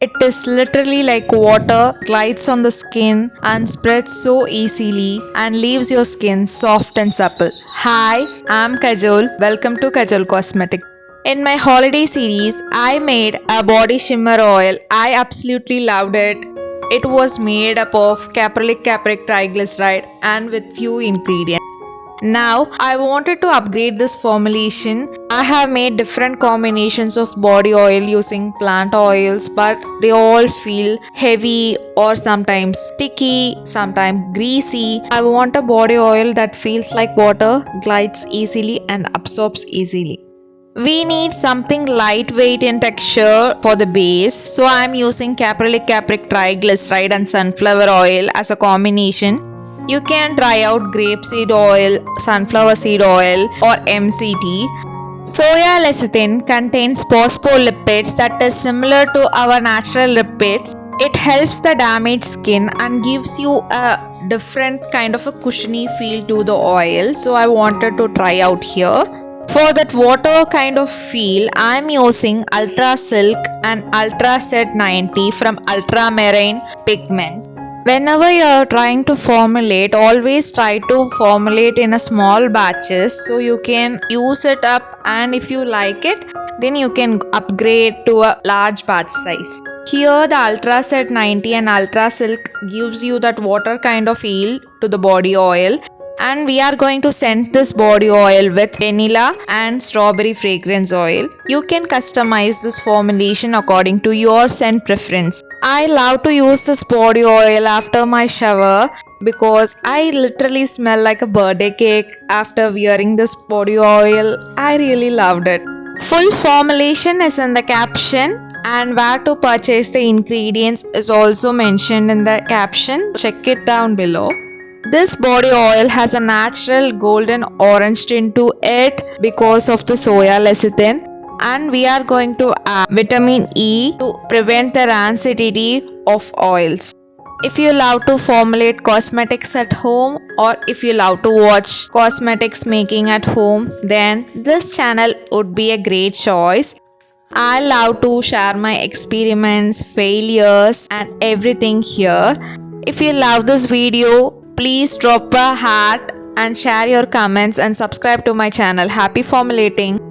It is literally like water, glides on the skin and spreads so easily and leaves your skin soft and supple. Hi, I'm Kajol. Welcome to Kajol Cosmetics. In my holiday series, I made a body shimmer oil. I absolutely loved it. It was made up of Caprylic, Capric, Triglyceride and with few ingredients. Now, I wanted to upgrade this formulation. I have made different combinations of body oil using plant oils, but they all feel heavy or sometimes sticky, sometimes greasy. I want a body oil that feels like water, glides easily and absorbs easily. We need something lightweight in texture for the base, so I am using Caprylic, Capric, Triglyceride and sunflower oil as a combination. You can try out grapeseed oil, sunflower seed oil or MCT. Soya Lecithin contains phospholipids that is similar to our natural lipids. It helps the damaged skin and gives you a different kind of a cushiony feel to the oil. So I wanted to try out here. For that water kind of feel, I am using Ultrasilk and Ultracid 90 from Ultramarine Pigments. Whenever you are trying to formulate, always try to formulate in a small batches so you can use it up, and if you like it, then you can upgrade to a large batch size. Here the Ultracid 90 and Ultrasilk gives you that water kind of feel to the body oil. And we are going to scent this body oil with vanilla and strawberry fragrance oil. You can customize this formulation according to your scent preference. I love to use this body oil after my shower because I literally smell like a birthday cake after wearing this body oil. I really loved it. Full formulation is in the caption, and where to purchase the ingredients is also mentioned in the caption. Check it down below. This body oil has a natural golden orange tint to it because of the soya lecithin, and we are going to add vitamin E to prevent the rancidity of oils. If you love to formulate cosmetics at home, or if you love to watch cosmetics making at home, then this channel would be a great choice. I love to share my experiments, failures and everything here. If you love this video, please drop a heart and share your comments and subscribe to my channel. Happy formulating!